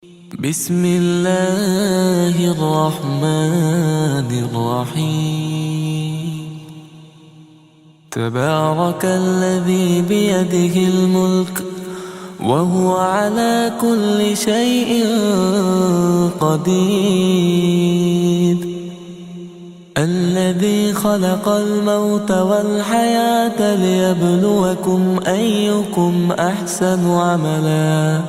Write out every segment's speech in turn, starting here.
بسم الله الرحمن الرحيم. تبارك الذي بيده الملك وهو على كل شيء قدير. الذي خلق الموت والحياة ليبلوكم أيكم أحسن عملا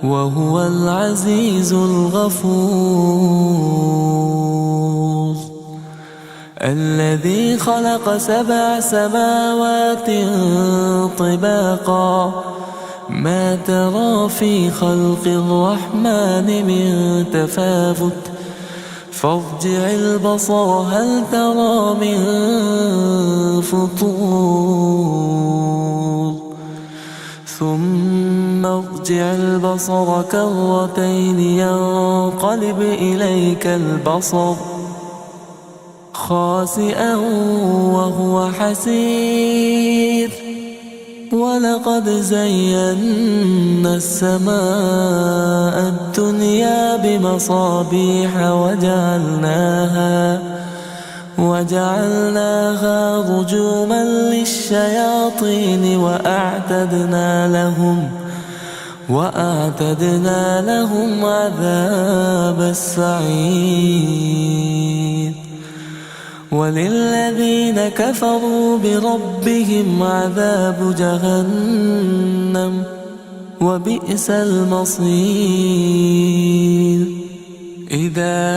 وهو العزيز الغفور. الذي خلق 7 سماوات طباقا ما ترى في خلق الرحمن من تفاوت فارجع البصر هل ترى من فطور ثم ارجع البصر كرتين ينقلب إليك البصر خاسئا وهو حسير. ولقد زينا السماء الدنيا بمصابيح وجعلناها رجوما للشياطين وأعتدنا لهم عذاب السعير. وللذين كفروا بربهم عذاب جهنم وبئس المصير. إذا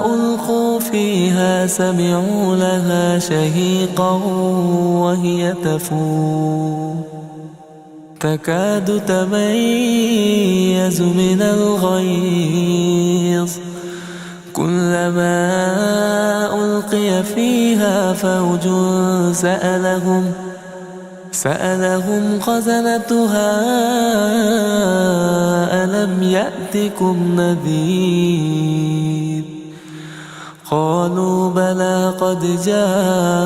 ألقوا فيها سمعوا لها شهيقا وهي تفور تكاد تميز من الغيظ كلما ألقي فيها فوج سألهم خزنتها ألم يأتكم نذير قالوا بلى قد جاءنا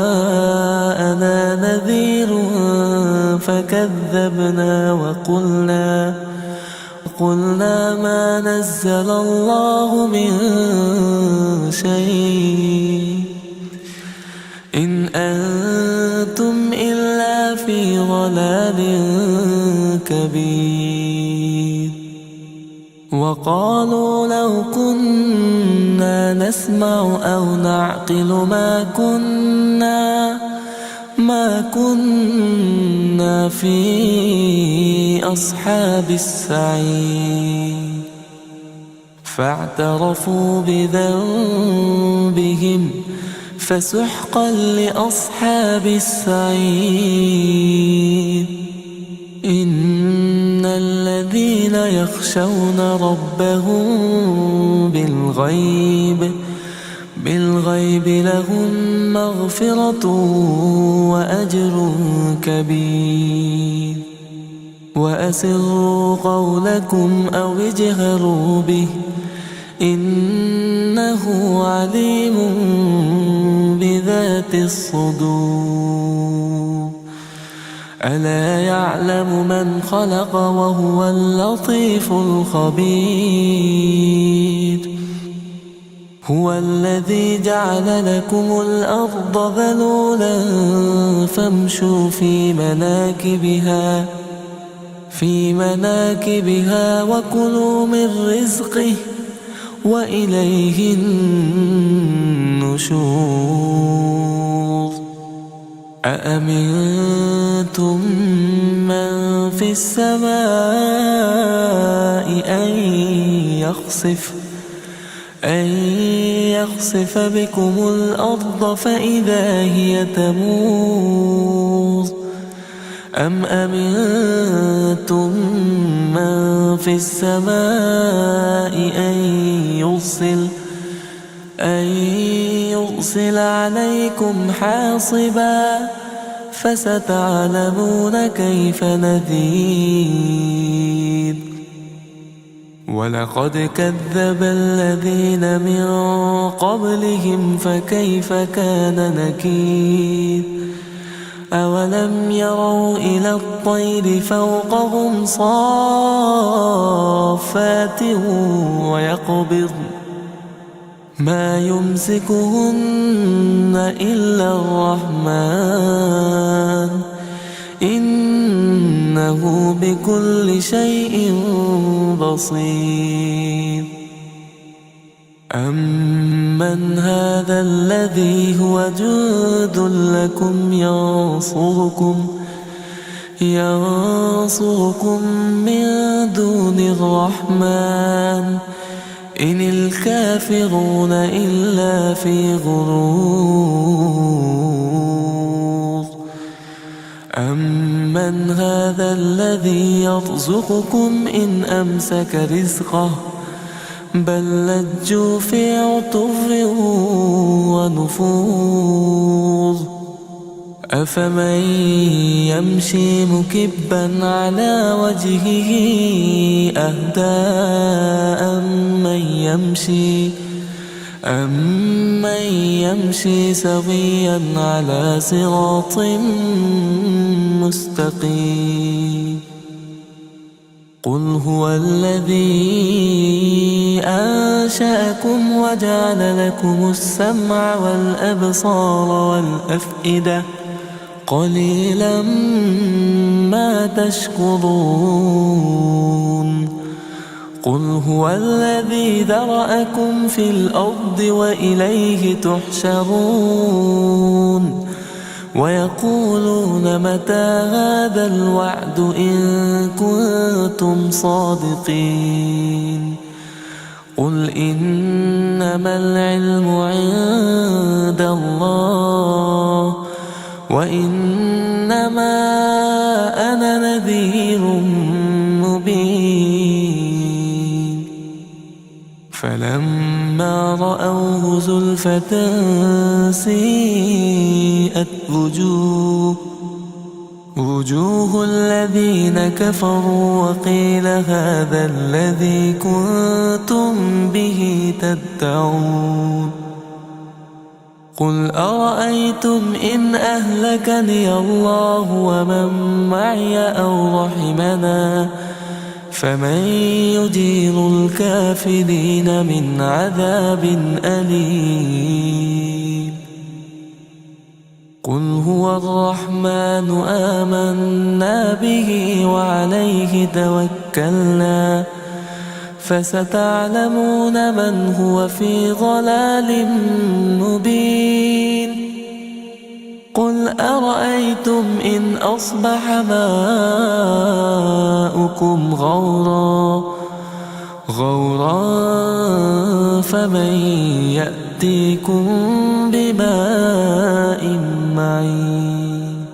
نذير فكذبنا وقلنا ما نزل الله من شيء إن أنتم إلا في ضلال كبير. وقالوا لو كنا نسمع أو نعقل ما كنا في أصحاب السعير. فاعترفوا بذنبهم فسحقا لأصحاب السعير. إن الذين يخشون ربهم بالغيب لهم مغفرة وأجر كبير. وأسروا قولكم أو اجهروا به إنه عليم بذات الصدور. ألا يعلم من خلق وهو اللطيف الخبير. هو الذي جعل لكم الأرض ذلولا فامشوا في مناكبها وكلوا من رزقه وإليه النشور. أأمنتم من في السماء أن يخسف بكم الأرض فإذا هي تمور أم أمنتم من في السماء أن يرسل عليكم حاصبا فستعلمون كيف نذير. ولقد كذب الذين من قبلهم فكيف كان نكير. أولم يروا إلى الطير فوقهم صافات ويقبضن ما يمسكهن إلا الرحمن إنه بكل شيء بصير. أمن هذا الذي هو جند لكم ينصركم من دون الرحمن إن الكافرون إلا في غرور. أمن هذا الذي يرزقكم إن أمسك رزقه بل لجوا في عتو ونفور. أفمن يمشي مكبا على وجهه أهدى أمن يمشي سويا على صراط مستقيم. قل هو الذي أنشأكم وجعل لكم السمع والأبصار والأفئدة قليلا ما تشكرون. قل هو الذي ذرأكم في الأرض وإليه تحشرون. ويقولون متى هذا الوعد إن كنتم صادقين. قل إنما العلم عند الله وإنما أنا نذير مبين. فلما رأوه زلفة سيئت وجوه الذين كفروا وقيل هذا الذي كنتم به تدعون. قل أرأيتم إن أهلكني الله ومن معي أو رحمنا فمن يجير الكافرين من عذاب أليم. قل هو الرحمن آمنا به وعليه توكلنا فستعلمون من هو في ضلال مبين. قل أرأيتم إن أصبح ماؤكم غورا فمن يأتيكم بماء معين.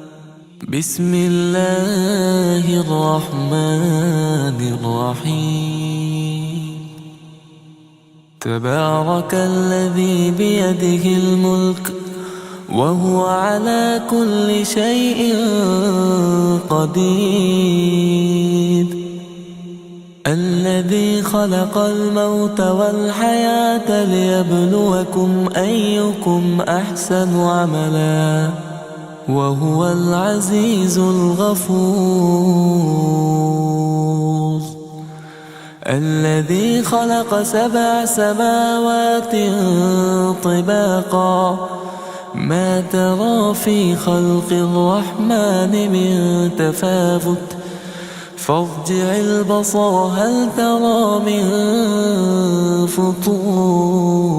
بسم الله الرحمن الرحيم. تبارك الذي بيده الملك وهو على كل شيء قدير. الذي خلق الموت والحياة ليبلوكم أيكم أحسن عملا وهو العزيز الغفور. الذي خلق 7 سماوات طباقا ما ترى في خلق الرحمن من تفاوت فارجع البصر هل ترى من فطور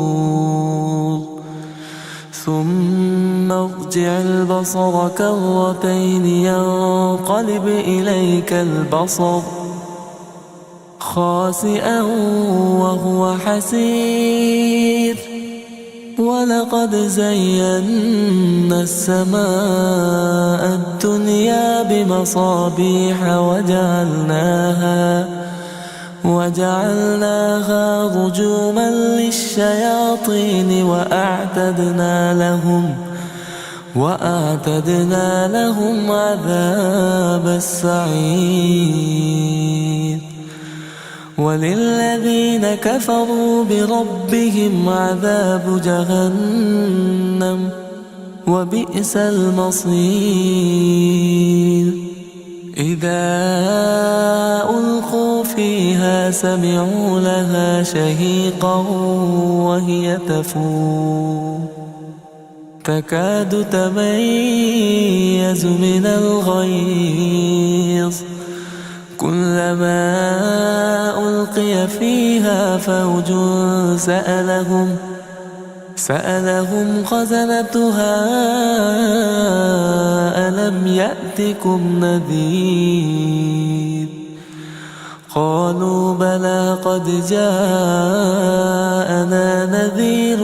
ثم ارجع البصر كرتين ينقلب إليك البصر خاسئا وهو حسير. ولقد زينا السماء الدنيا بمصابيح وجعلناها رجوما للشياطين وأعتدنا لهم عذاب السعير. وللذين كفروا بربهم عذاب جهنم وبئس المصير. إذا ألقوا فيها سمعوا لها شهيقا وهي تفور تكاد تميز من الغيظ كلما ألقي فيها فوج سألهم خزنتها ألم يأتكم نذير قالوا بلى قد جاءنا نذير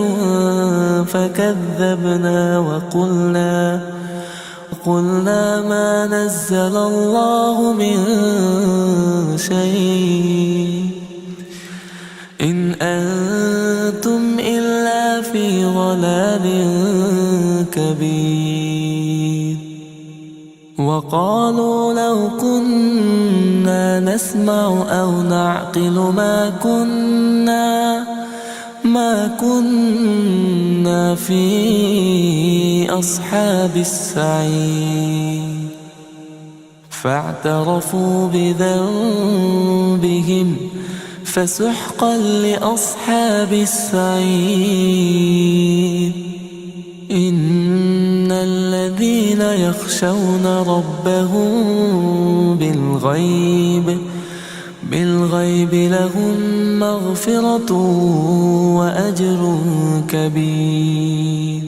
فكذبنا وقلنا ما نزل الله من شيء إن أنتم إلا في ضلال كبير. وقالوا لو كنا نسمع أو نعقل ما كنا في أصحاب السعير فاعترفوا بذنبهم فسحقا لأصحاب السعير. إن الذين يخشون ربهم بالغيب لهم مغفرة وأجر كبير.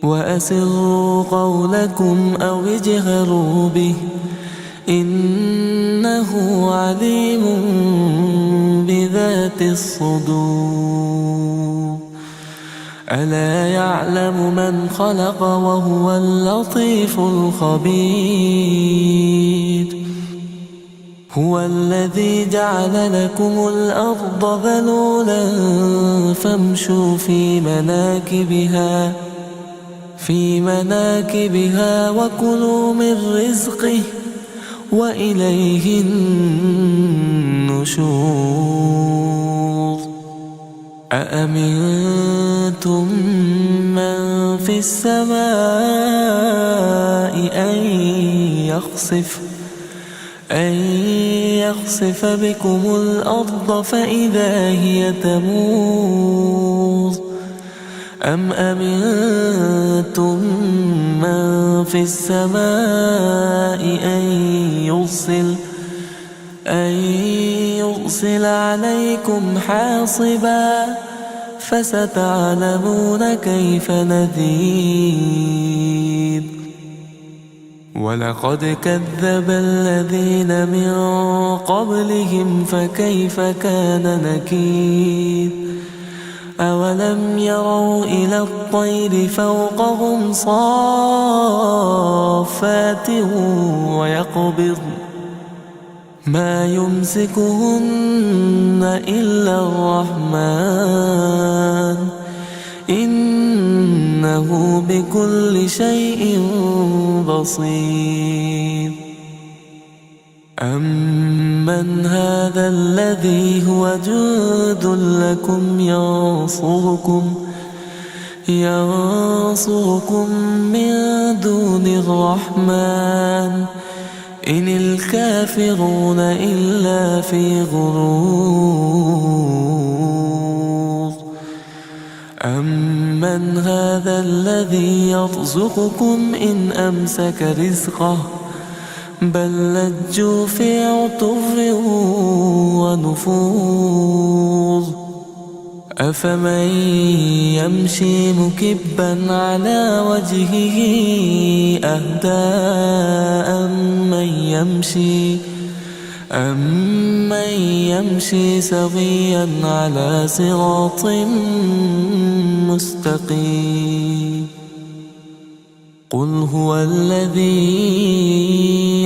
وأسروا قولكم أو اجهروا به إنه عليم بذات الصدور. ألا يعلم من خلق وهو اللطيف الخبير. هو الذي جعل لكم الأرض ذلولا فامشوا في مناكبها وكلوا من رزقه وإليه النشور. أأمنتم من في السماء أن يخسف بكم الأرض فإذا هي تمور أم أمنتم من في السماء أن يرسل عليكم حاصبا فستعلمون كيف نذير. ولقد كذب الذين من قبلهم فكيف كان نكير. أولم يروا إلى الطير فوقهم صافات ويقبضن ما يمسكهن إلا الرحمن إنه بكل شيء بصير. أمن هذا الذي هو جند لكم ينصركم من دون الرحمن إن الكافرون إلا في غرور. أمن هذا الذي يرزقكم إن أمسك رزقه بل لجوا في عتو ونفور. أفمن يمشي مكبا على وجهه أهدى أمن يمشي سويا على صراط مستقيم. قل هو الذي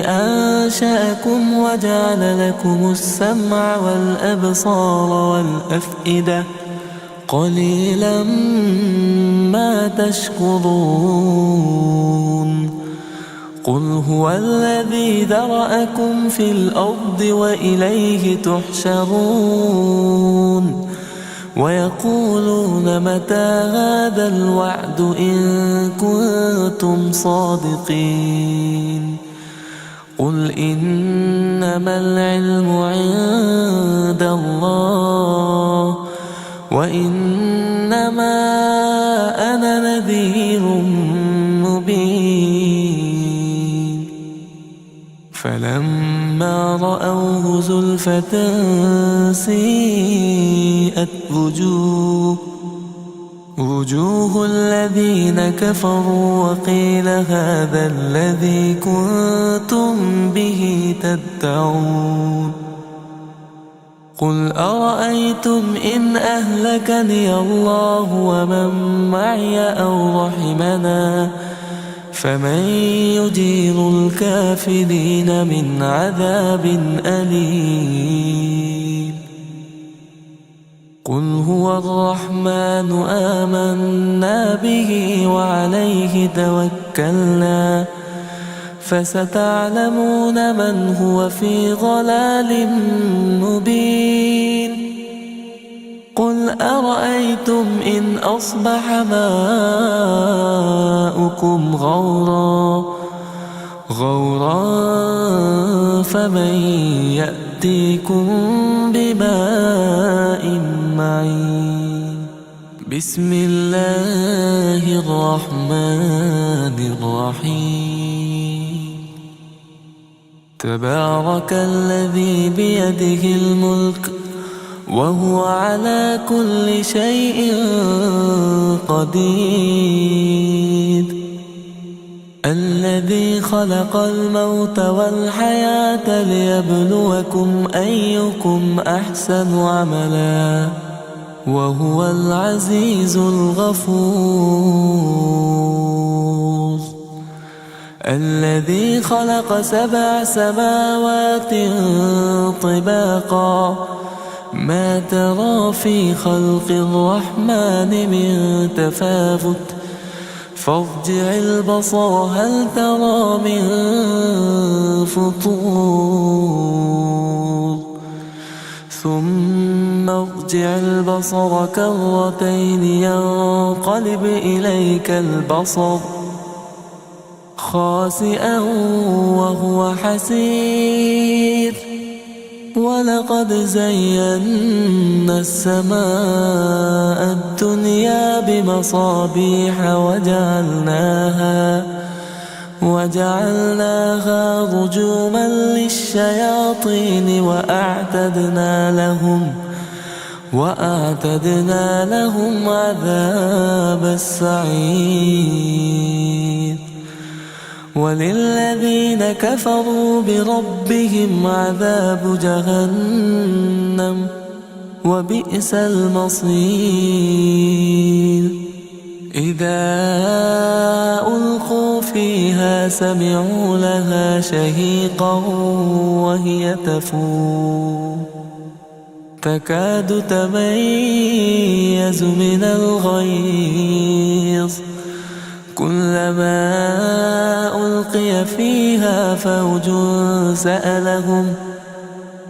أنشأكم وجعل لكم السمع والأبصار والأفئدة قليلا ما تشكرون. قل هو الذي ذرأكم في الأرض وإليه تحشرون. ويقولون متى هذا الوعد إن كنتم صادقين قل إنما العلم عند الله وإنما أنا نذير مبين فلما رأوه زلفة سيئت وجوه الذين كفروا وقيل هذا الذي كنتم به تدعون قل أرأيتم إن أهلكني الله ومن معي أو رحمنا فمن يجير الكافرين من عذاب أليم قل هو الرحمن آمنا به وعليه توكلنا فستعلمون من هو في ضلال مبين قل أرأيتم إن أصبح ماؤكم غورا فمن يأتيكم بماء معين بسم الله الرحمن الرحيم تبارك الذي بيده الملك وهو على كل شيء قدير الذي خلق الموت والحياة ليبلوكم أيكم أحسن عملا وهو العزيز الغفور الذي خلق 7 سماوات طباقا ما ترى في خلق الرحمن من تفاوت فارجع البصر هل ترى من فطور ثم ارجع البصر كرتين ينقلب إليك البصر خاسئا وهو حسير ولقد زينا السماء الدنيا بمصابيح وجعلناها رجوما للشياطين وأعتدنا لهم عذاب السعير وللذين كفروا بربهم عذاب جهنم وبئس المصير إذا ألقوا فيها سمعوا لها شهيقا وهي تفور تكاد تميز من الغيظ كلما ألقي فيها فوج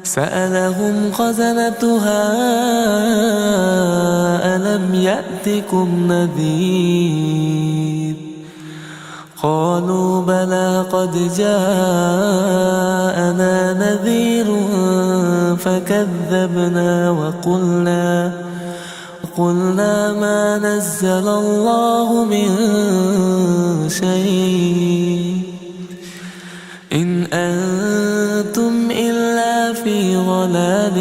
سألهم خزنتها ألم يأتكم نذير قالوا بلى قد جاءنا نذير فكذبنا وقلنا ما نزل الله من شيء إن أنتم إلا في ضلال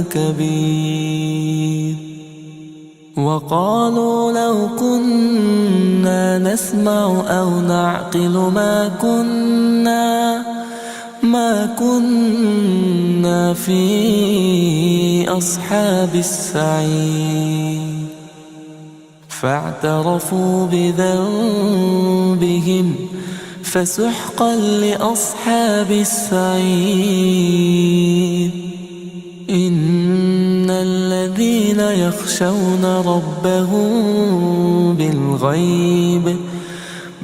كبير وقالوا لو كنا نسمع أو نعقل ما كنا في أصحاب السعير فاعترفوا بذنبهم فسحقا لأصحاب السعير إن الذين يخشون ربهم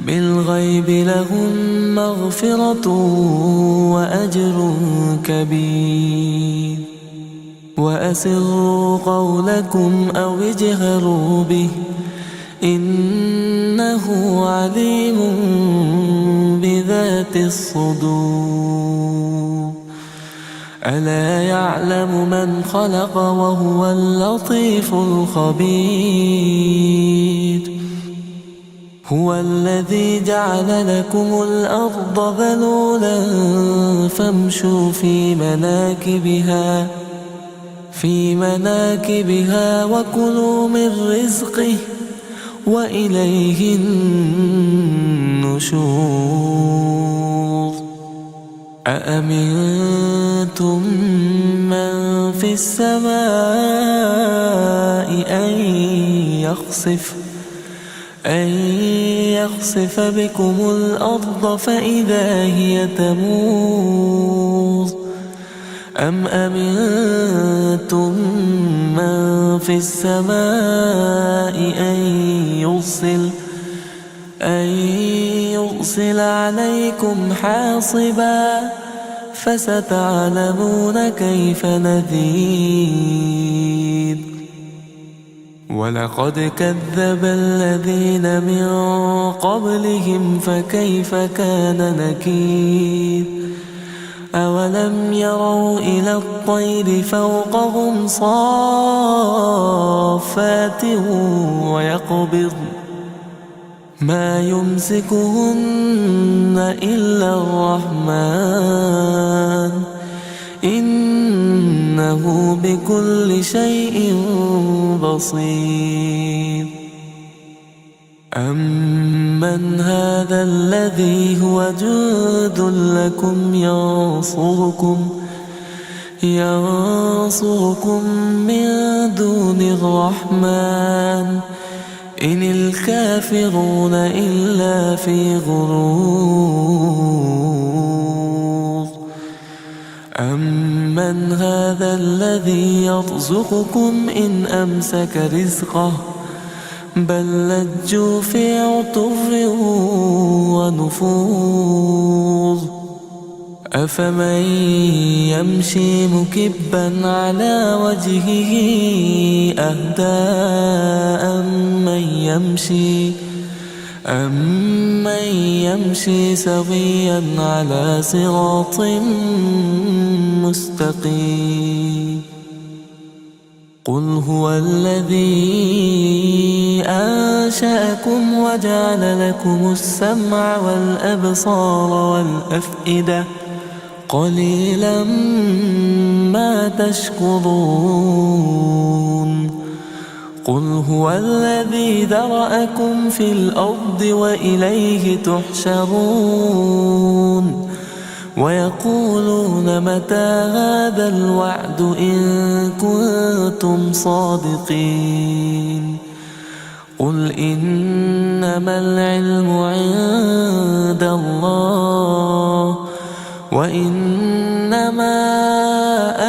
بالغيب لهم مغفرة وأجر كبير وأسروا قولكم أو اجهروا به إنه عليم بذات الصدور ألا يعلم من خلق وهو اللطيف الخبير هو الذي جعل لكم الأرض ذلولا فامشوا في مناكبها وكلوا من رزقه وإليه النشور أأمنتم من في السماء أن يخسف بكم الأرض فإذا هي تمور أم أمنتم من في السماء أن يرسل عليكم حاصبا فستعلمون كيف نذير ولقد كذب الذين من قبلهم فكيف كان نكير أولم يروا إلى الطير فوقهم صافات ويقبضن ما يمسكهن إلا الرحمن إنه بكل شيء بصير أمن هذا الذي هو جند لكم ينصركم من دون الرحمن إن الكافرون إلا في غرور أمن هذا الذي يرزقكم إن أمسك رزقه بل لجوا في عتو ونفور أفمن يمشي مكبا على وجهه أهدى أمن يمشي سويا على صراط مستقيم قل هو الذي أنشأكم وجعل لكم السمع والأبصار والأفئدة قليلا ما تشكرون قل هو الذي ذرأكم في الأرض وإليه تحشرون ويقولون متى هذا الوعد إن كنتم صادقين قل إنما العلم عند الله وإنما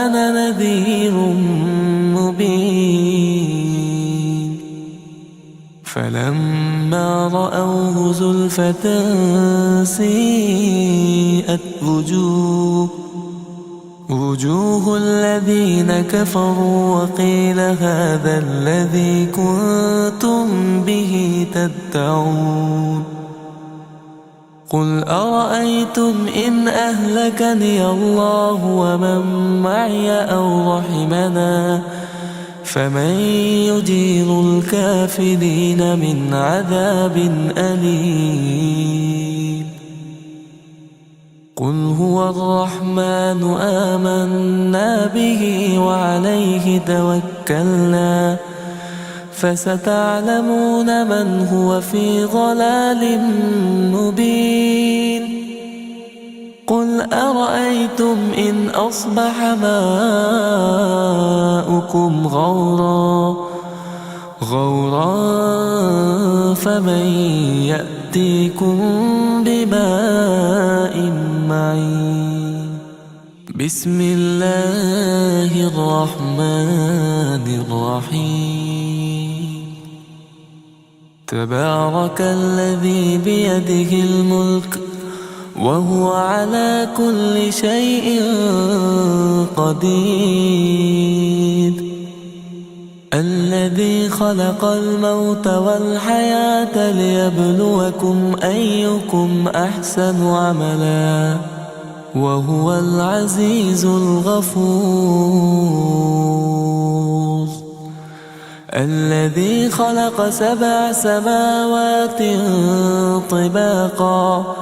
أنا نذير مبين فلما رأوه زلفة سيئت وجوه الذين كفروا وقيل هذا الذي كنتم به تدعون قل أرأيتم إن أهلكني الله ومن معي أو رحمنا فمن يجير الكافرين من عذاب أليم قل هو الرحمن آمنا به وعليه توكلنا فستعلمون من هو في ضلال مبين قل أرأيتم إن أصبح ماؤكم غورا فمن يأتيكم بماء معين بسم الله الرحمن الرحيم تبارك الذي بيده الملك وهو على كل شيء قدير. الذي خلق الموت والحياة ليبلوكم أيكم أحسن عملا وهو العزيز الغفور. الذي خلق 7 سماوات طباقا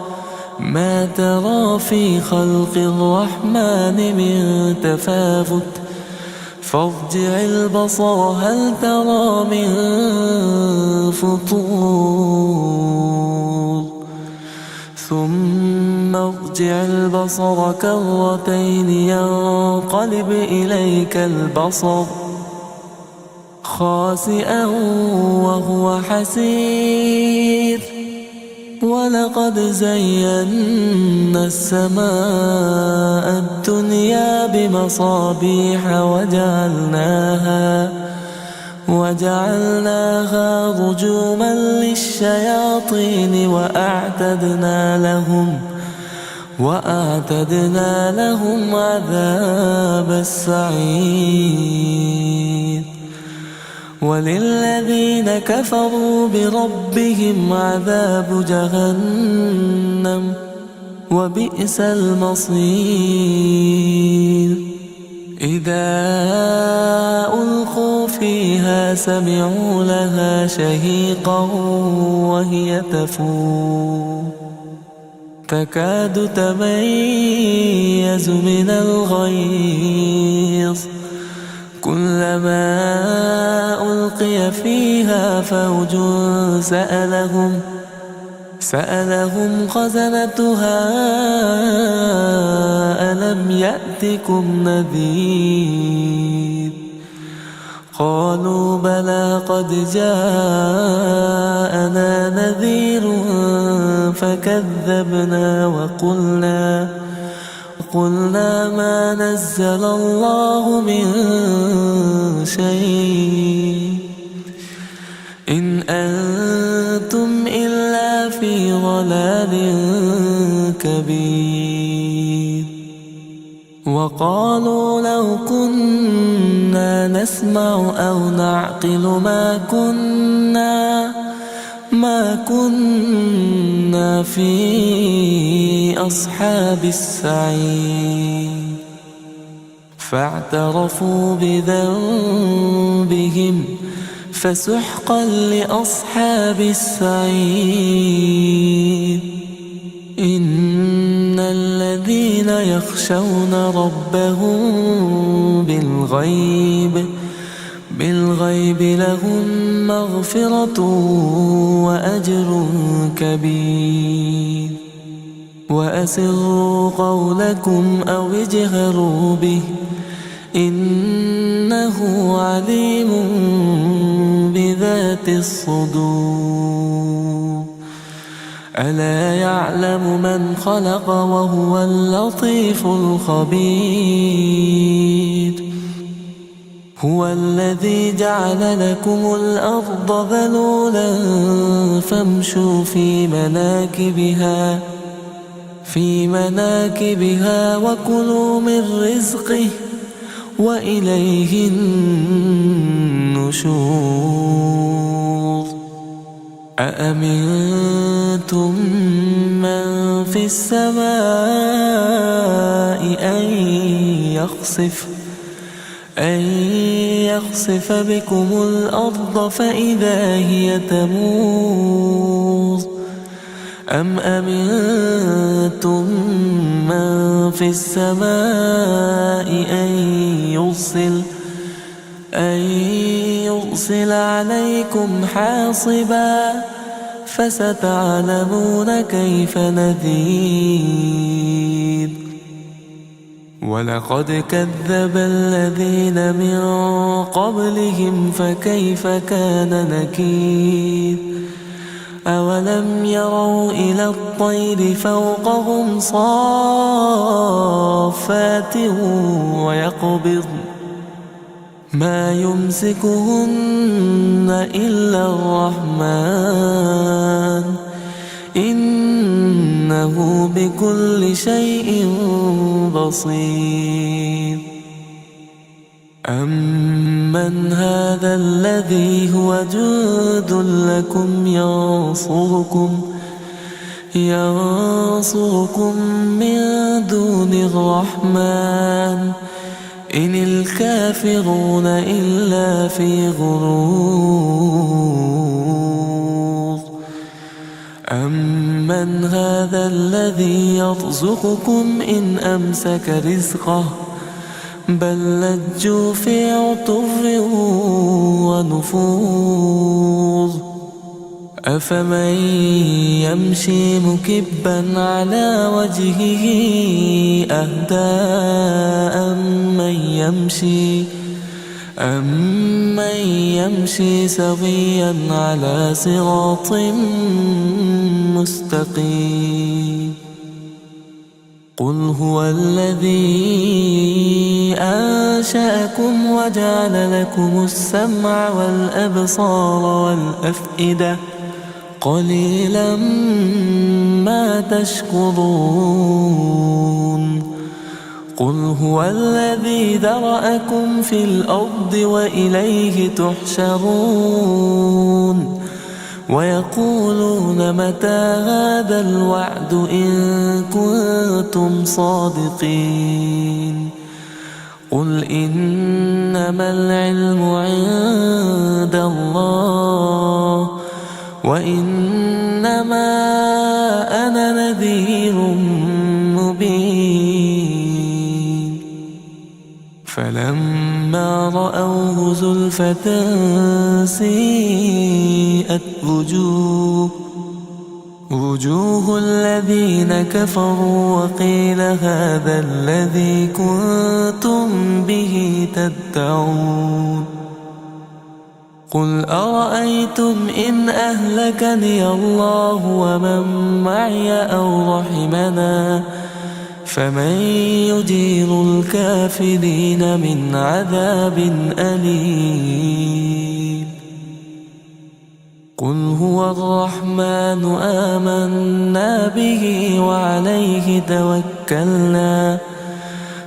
ما ترى في خلق الرحمن من تفاوت فارجع البصر هل ترى من فطور ثم ارجع البصر كرتين ينقلب إليك البصر خاسئا وهو حسير. ولقد زينا السماء الدنيا بمصابيح وجعلناها رجوما للشياطين وأعتدنا لهم عذاب السعير. وللذين كفروا بربهم عذاب جهنم وبئس المصير. إذا ألقوا فيها سمعوا لها شهيقا وهي تفور تكاد تميز من الغيظ كلما ألقي فيها فوج سألهم خزنتها ألم يأتكم نذير قالوا بلى قد جاءنا نذير فكذبنا وقلنا ما نزل الله من شيء إن أنتم إلا في ضلال كبير. وقالوا لو كنا نسمع أو نعقل ما كنا في أصحاب السعير. فاعترفوا بذنبهم فسحقا لأصحاب السعير. إن الذين يخشون ربهم بالغيب لهم مغفرة وأجر كبير. وأسروا قولكم أو اجهروا به إنه عليم بذات الصدور. ألا يعلم من خلق وهو اللطيف الخبير. هو الذي جعل لكم الأرض ذلولا فامشوا في مناكبها وكلوا من رزقه وإليه النشور. أأمنتم من في السماء أن يخسف بكم الأرض فإذا هي تمور أم أمنتم من في السماء أن يرسل عليكم حاصبا فستعلمون كيف نذير. ولقد كذب الذين من قبلهم فكيف كان نكير. أولم يروا إلى الطير فوقهم صافات ويقبضن ما يمسكهن إلا الرحمن إنه إنه بكل شيء بصير. أمن هذا الذي هو جند لكم ينصركم من دون الرحمن إن الكافرون إلا في غرور. أمن هذا الذي يرزقكم إن أمسك رزقه بل لجوا في عتو ونفور. أفمن يمشي مكبا على وجهه أهدى أمن يمشي سويا على صراط مستقيم. قل هو الذي أنشأكم وجعل لكم السمع والأبصار والأفئدة قليلا ما تشكرون. قل هو الذي ذرأكم في الأرض وإليه تحشرون. ويقولون متى هذا الوعد إن كنتم صادقين. قل إنما العلم عند الله وإنما أنا نذير مبين. فلما رأوه زلفة سيئت وجوه الذين كفروا وقيل هذا الذي كنتم به تدعون. قل أرأيتم إن أهلكني الله ومن معي أو رحمنا فمن يجير الكافرين من عذاب أليم. قل هو الرحمن آمنا به وعليه توكلنا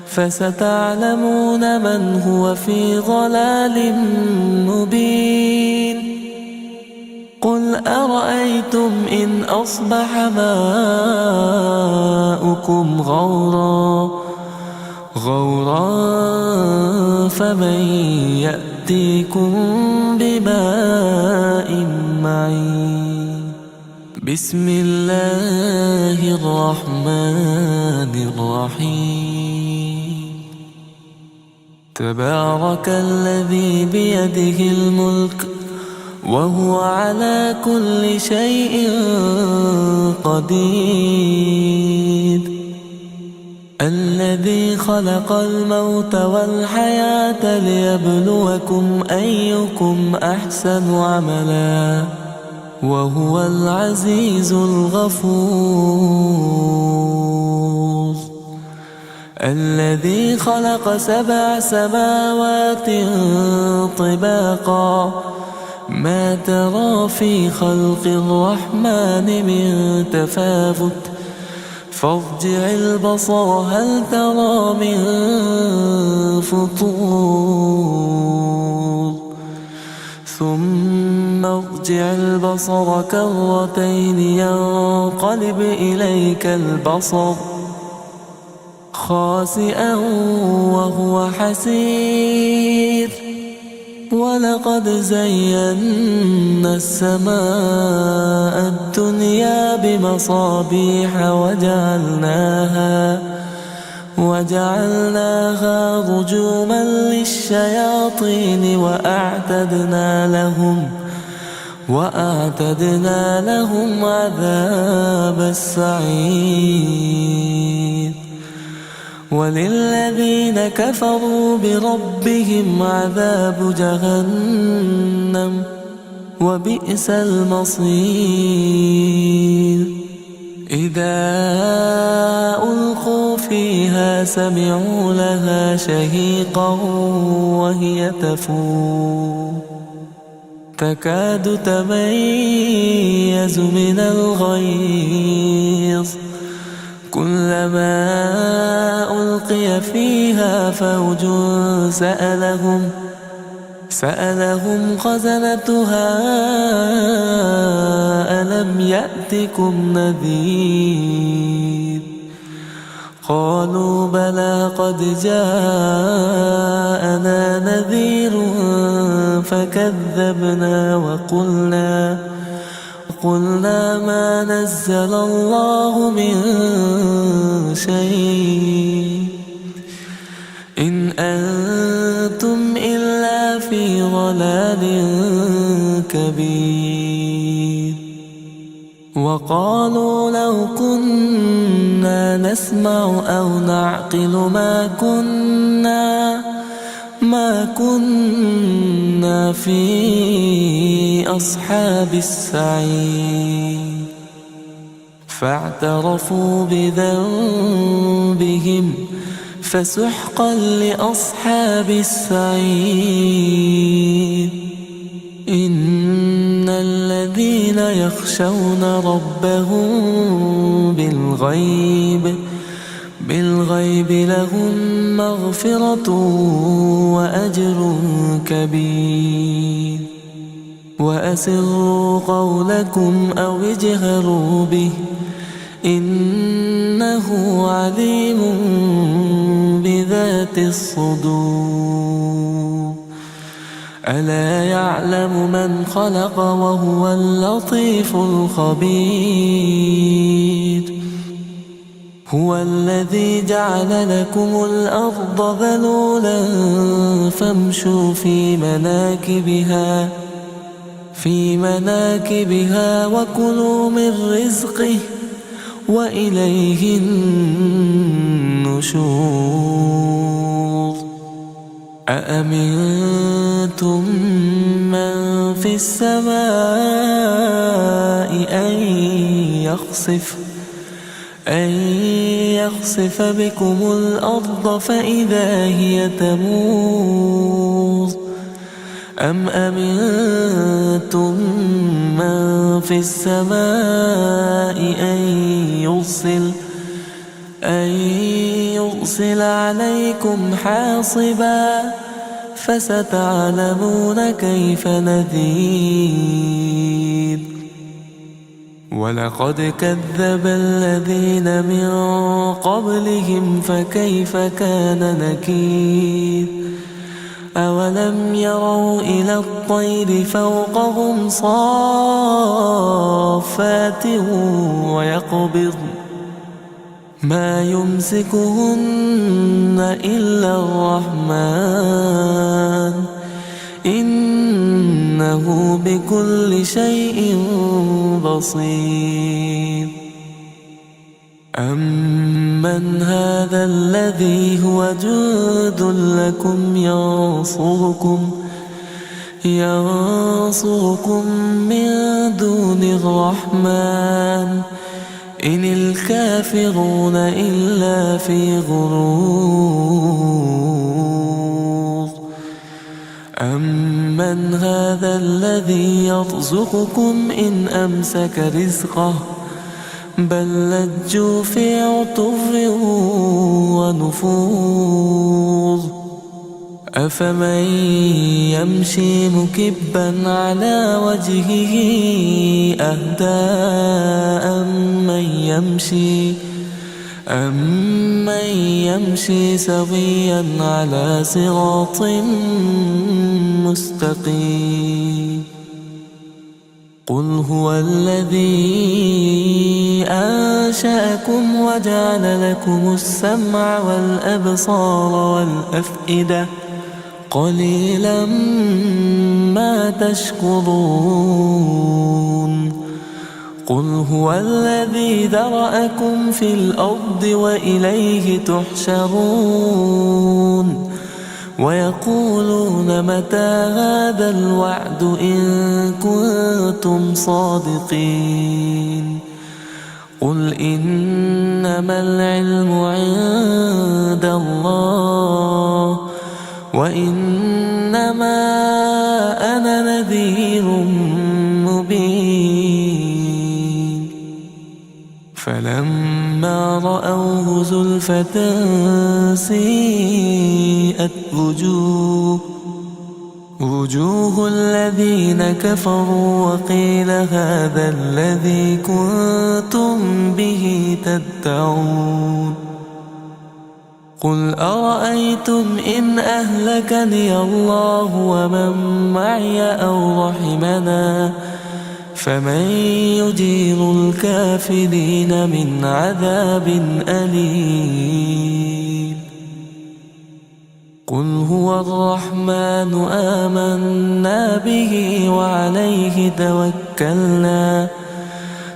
فستعلمون من هو في ضلال مبين. قل أرأيتم إن أصبح ماؤكم غورا فمن يأتيكم بماء معين. بسم الله الرحمن الرحيم. تبارك الذي بيده الملك وهو على كل شيء قدير. الذي خلق الموت والحياة ليبلوكم أيكم أحسن عملا وهو العزيز الغفور. الذي خلق 7 سماوات طباقا ما ترى في خلق الرحمن من تفاوت فارجع البصر هل ترى من فطور ثم ارجع البصر كرتين ينقلب إليك البصر خاسئا وهو حسير. ولقد زينا السماء الدنيا بمصابيح وجعلناها رجوما للشياطين وأعتدنا لهم عذاب السعير. وللذين كفروا بربهم عذاب جهنم وبئس المصير. إذا ألقوا فيها سمعوا لها شهيقا وهي تفور تكاد تميز من الغيظ كلما ألقي فيها فوج سألهم خزنتها ألم يأتكم نذير قالوا بلى قد جاءنا نذير فكذبنا وقلنا ما نزل الله من شيء إن أنتم إلا في ضلال كبير وقالوا لو كنا نسمع أو نعقل ما كنا في أصحاب السعير فاعترفوا بذنبهم فسحقا لأصحاب السعير إن الذين يخشون ربهم بالغيب لهم مغفرة وأجر كبير وأسروا قولكم أو اجهروا به إنه عليم بذات الصدور ألا يعلم من خلق وهو اللطيف الخبير هو الذي جعل لكم الأرض ذلولا فامشوا في مناكبها وكلوا من رزقه وإليه النشور أأمنتم من في السماء أن يخسف بكم الأرض فإذا هي تمور أم أمنتم من في السماء أن يرسل عليكم حاصبا فستعلمون كيف نذير ولقد كذب الذين من قبلهم فكيف كان نكير أولم يروا إلى الطير فوقهم صافات ويقبضن ما يمسكهن إلا الرحمن إنه بكل شيء بصير أمن هذا الذي هو جند لكم ينصركم من دون الرحمن إن الكافرون إلا في غرور أمن هذا الذي يرزقكم إن أمسك رزقه بل لجوا في عتو ونفور أفمن يمشي مكبا على وجهه أهدى أمن يمشي سويا على صراط مستقيم قل هو الذي أنشأكم وجعل لكم السمع والأبصار والأفئدة قليلا ما تشكرون قل هو الذي ذرأكم في الأرض وإليه تحشرون ويقولون متى هذا الوعد إن كنتم صادقين قل إنما العلم عند الله وإنما أنا نذير مبين فلما فلما رأوه زلفة سيئت وجوه الذين كفروا وقيل هذا الذي كنتم به تدعون قل أرأيتم إن أهلكني الله ومن معي أو رحمنا فمن يجير الكافرين من عذاب أليم قل هو الرحمن آمنا به وعليه توكلنا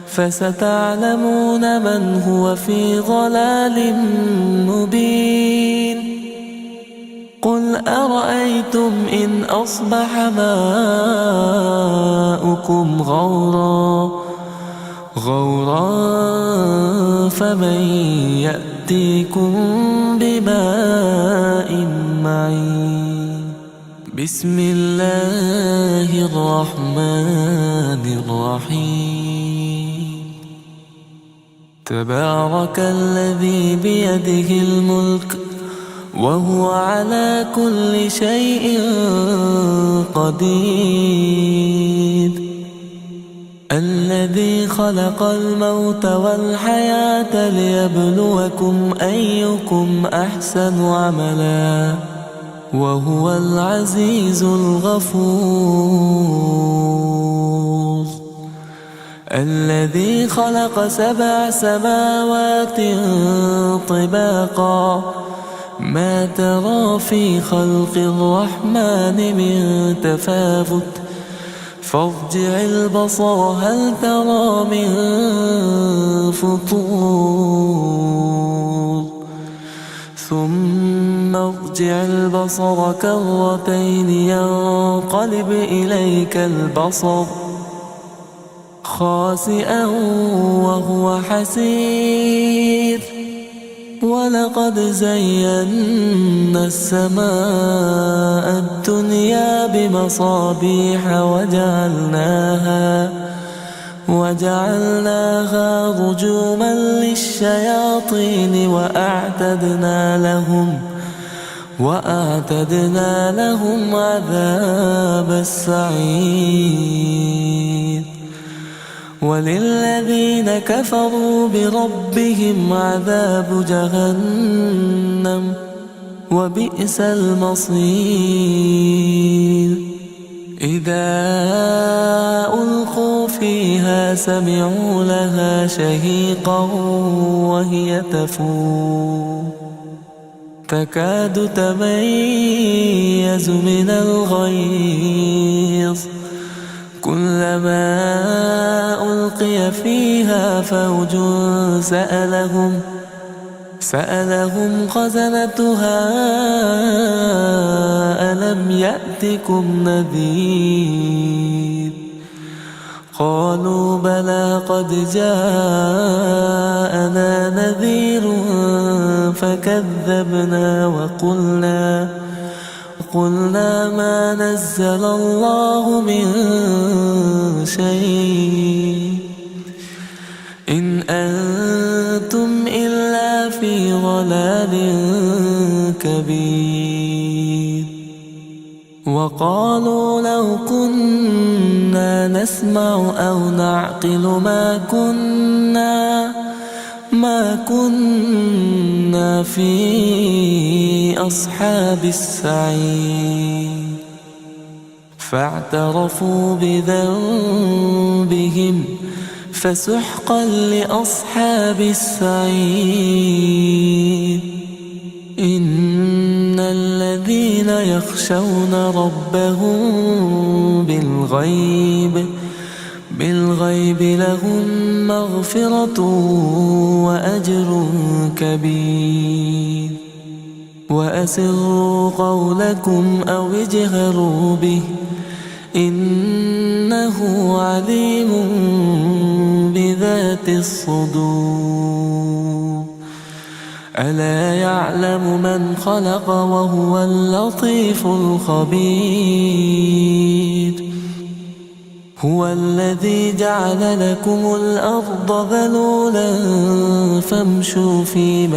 فستعلمون من هو في ضلال مبين قل أرأيتم إن أصبح ماؤكم غورا فمن يأتيكم بماء معين بسم الله الرحمن الرحيم تبارك الذي بيده الملك وهو على كل شيء قدير الذي خلق الموت والحياة ليبلوكم أيكم أحسن عملا وهو العزيز الغفور الذي خلق 7 سماوات طباقا ما ترى في خلق الرحمن من تفاوت فارجع البصر هل ترى من فطور ثم ارجع البصر كرتين ينقلب إليك البصر خاسئا وهو حسير ولقد زينا السماء الدنيا بمصابيح وجعلناها رجوما للشياطين وأعتدنا لهم عذاب السعير وللذين كفروا بربهم عذاب جهنم وبئس المصير إذا ألقوا فيها سمعوا لها شهيقا وهي تفور تكاد تميز من الغيظ كلما ألقي فيها فوج سألهم خزنتها ألم يأتكم نذير قالوا بلى قد جاءنا نذير فكذبنا وقلنا ما نزل الله من شيء إن أنتم إلا في ضلال كبير وقالوا لو كنا نسمع أو نعقل ما كنا في أصحاب السعير فاعترفوا بذنبهم فسحقا لأصحاب السعير إن الذين يخشون ربهم بالغيب لهم مغفرة وأجر كبير وأسروا قولكم أو اجهروا به إنه عليم بذات الصدور ألا يعلم من خلق وهو اللطيف الخبير هو الذي جعل لكم الأرض ذلولا فامشوا في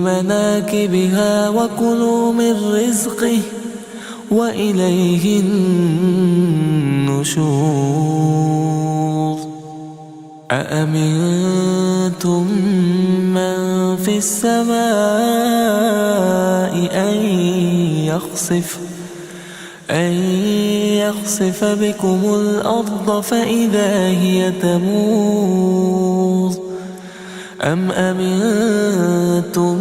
مناكبها وكلوا من رزقه وإليه النشور أأمنتم من في السماء أن يخسف بكم الأرض فإذا هي تمور أم أمنتم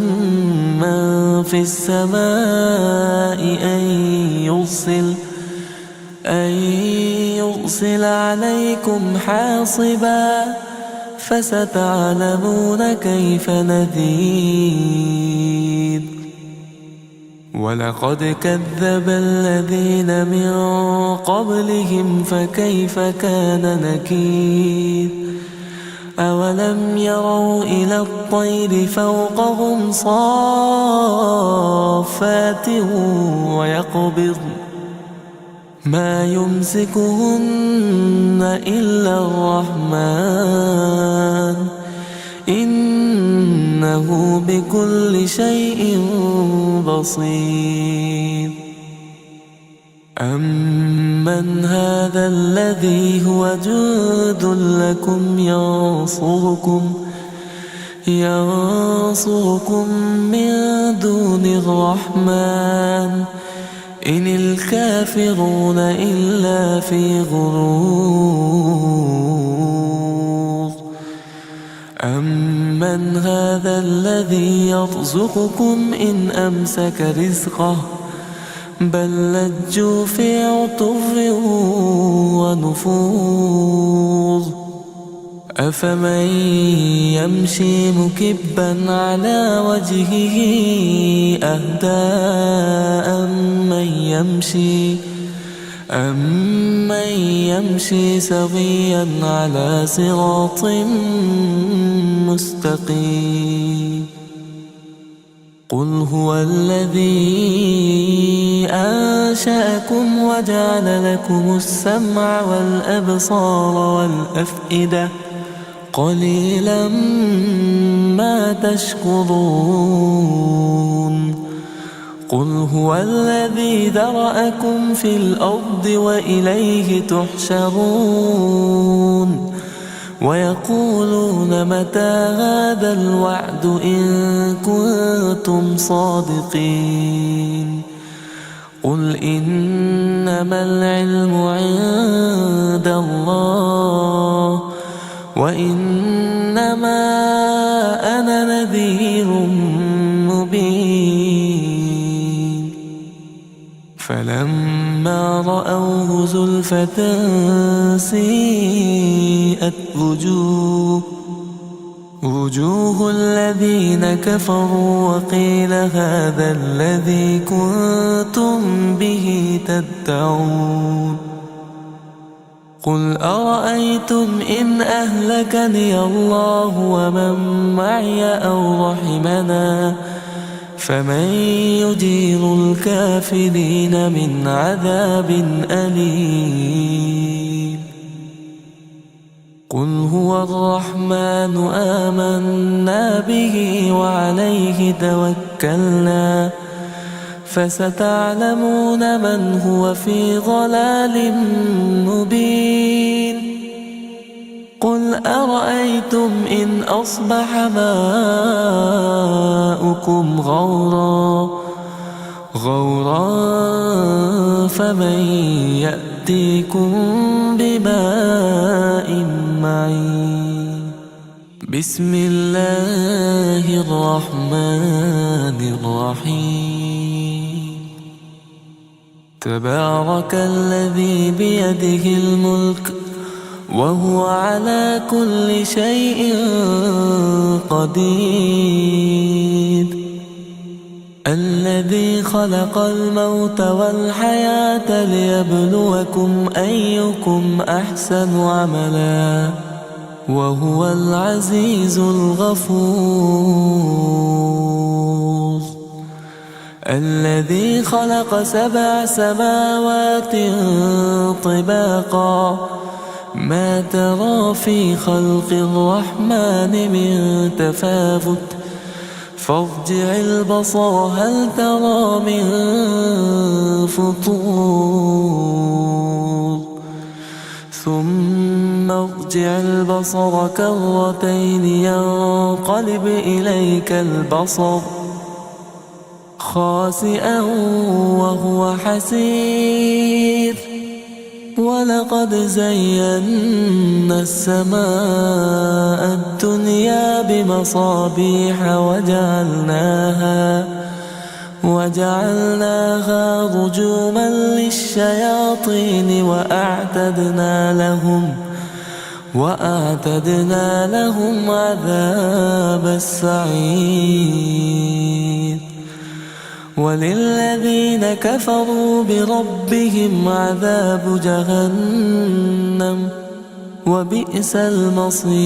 من في السماء أن يرسل عليكم حاصبا فستعلمون كيف نذير ولقد كذب الذين من قبلهم فكيف كان نكير أولم يروا إلى الطير فوقهم صافات ويقبضن ما يمسكهن إلا الرحمن إنه بكل شيء بصير أمن هذا الذي هو جند لكم ينصركم من دون الرحمن إن الكافرون إلا في غرور أمن هذا الذي يرزقكم إن أمسك رزقه بل لجوا في عتو ونفور أفمن يمشي مكبا على وجهه أهدى أمن يمشي سويا على صراط مستقيم قل هو الذي أنشأكم وجعل لكم السمع والأبصار والأفئدة قليلا ما تشكرون قل هو الذي ذرأكم في الأرض وإليه تحشرون ويقولون متى هذا الوعد إن كنتم صادقين قل إنما العلم عند الله وإنما أنا نذير مبين فلما رأوه زلفة سيئت وجوه الذين كفروا وقيل هذا الذي كنتم به تدعون قل أرأيتم إن أهلكني الله ومن معي أو رحمنا فمن يجير الكافرين من عذاب أليم قل هو الرحمن آمنا به وعليه توكلنا فستعلمون من هو في ضلال مبين قل أرأيتم إن أصبح ماؤكم غورا فمن يأتيكم بماء معين بسم الله الرحمن الرحيم تبارك الذي بيده الملك وهو على كل شيء قدير الذي خلق الموت والحياة ليبلوكم أيكم أحسن عملا وهو العزيز الغفور الذي خلق 7 سماوات طباقا ما ترى في خلق الرحمن من تفاوت فارجع البصر هل ترى من فطور ثم ارجع البصر كرتين ينقلب إليك البصر خاسئا وهو حسير ولقد زينا السماء الدنيا بمصابيح وجعلناها رجوما للشياطين وأعتدنا لهم عذاب السعير وللذين كفروا بربهم عذاب جهنم وبئس المصير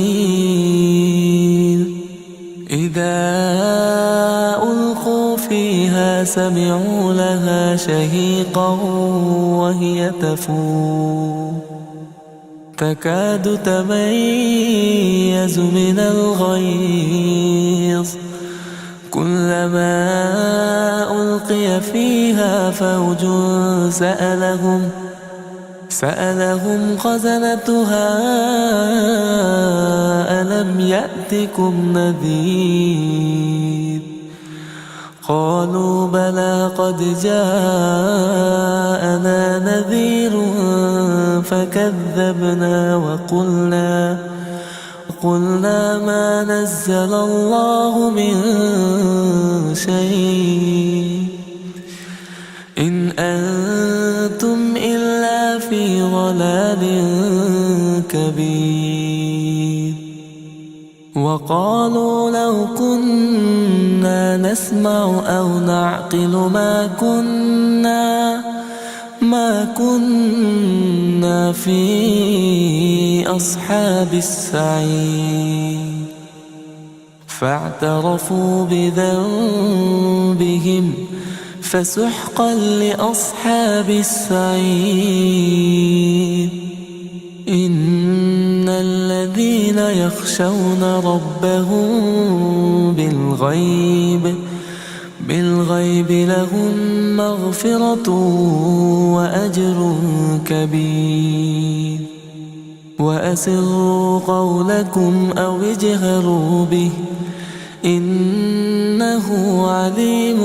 إذا ألقوا فيها سمعوا لها شهيقا وهي تفور تكاد تميز من الغيظ كلما ألقي فيها فوج سألهم خزنتها ألم يأتكم نذير قالوا بلى قد جاءنا نذير فكذبنا وقلنا ما نزل الله من شيء إن أنتم إلا في ضلال كبير وقالوا لو كنا نسمع أو نعقل ما كنا في أصحاب السعير فاعترفوا بذنبهم فسحقا لأصحاب السعير إن الذين يخشون ربهم بالغيب لهم مغفرة وأجر كبير وأسروا قولكم أو اجهروا به إنه عليم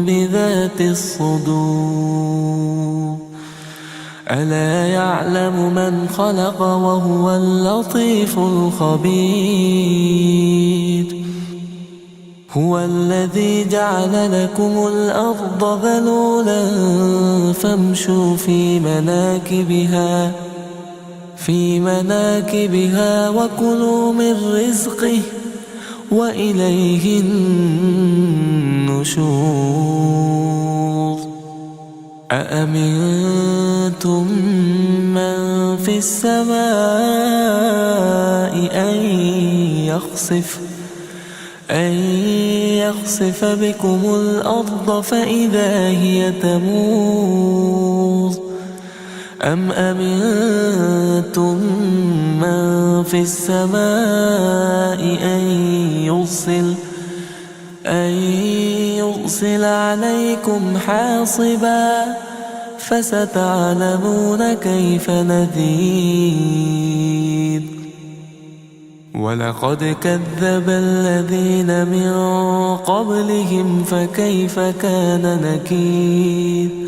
بذات الصدور ألا يعلم من خلق وهو اللطيف الخبير هو الذي جعل لكم الأرض ذلولا فامشوا في مناكبها وكلوا من رزقه وإليه النشور أأمنتم من في السماء أن يخسف بكم الأرض فإذا هي تمور أم أمنتم من في السماء أن يرسل عليكم حاصبا فستعلمون كيف نذير ولقد كذب الذين من قبلهم فكيف كان نكير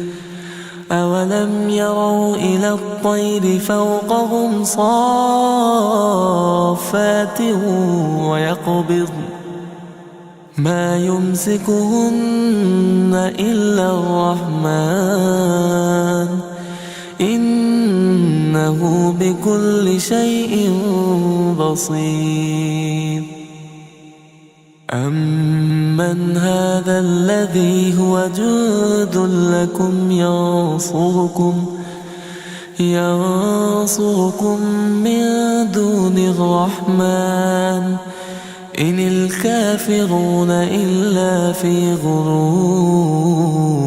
أولم يروا إلى الطير فوقهم صافات ويقبضن ما يمسكهن إلا الرحمن إنه بكل شيء بصير أمن هذا الذي هو جند لكم ينصركم من دون الرحمن إن الكافرون إلا في غرور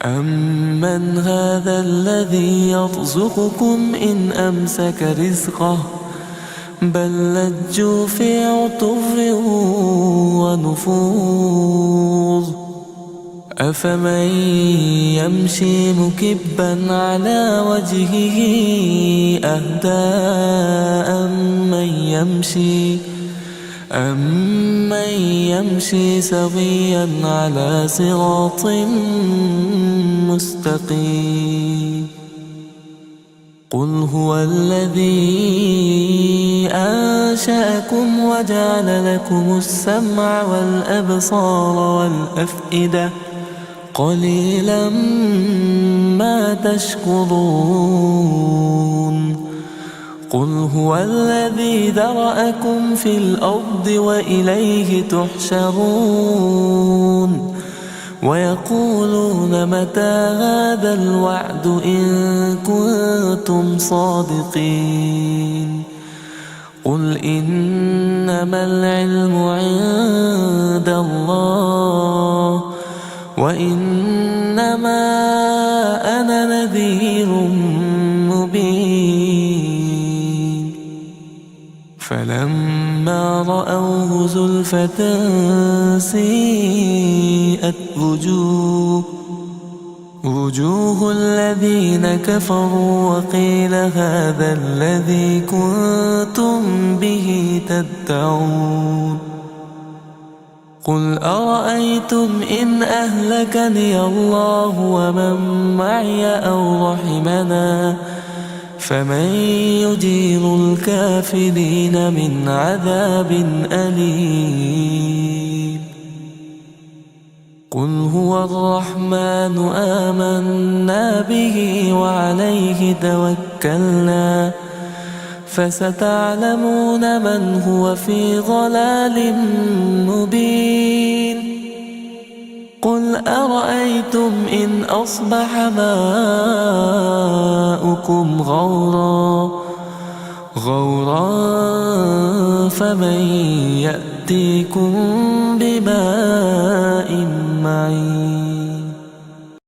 أمن هذا الذي يرزقكم إن أمسك رزقه بل لجوا في عتو ونفور أفمن يمشي مكبا على وجهه أهدى أمن يمشي سويا على صراط مستقيم قل هو الذي أنشأكم وجعل لكم السمع والأبصار والأفئدة قليلا ما تشكرون قل هو الذي ذرأكم في الأرض وإليه تحشرون ويقولون متى هذا الوعد إن كنتم صادقين قل إنما العلم عند الله وإنما أنا نذير مبين فلما رأوه زلفة سيئت وجوه الذين كفروا وقيل هذا الذي كنتم به تدعون قل أرأيتم إن أهلكني الله ومن معي أو رحمنا فمن يجير الكافرين من عذاب أليم قل هو الرحمن آمنا به وعليه توكلنا فستعلمون من هو في ضلال مبين قل أرأيتم إن أصبح ماؤكم غورا فمن يأتيكم بماء معين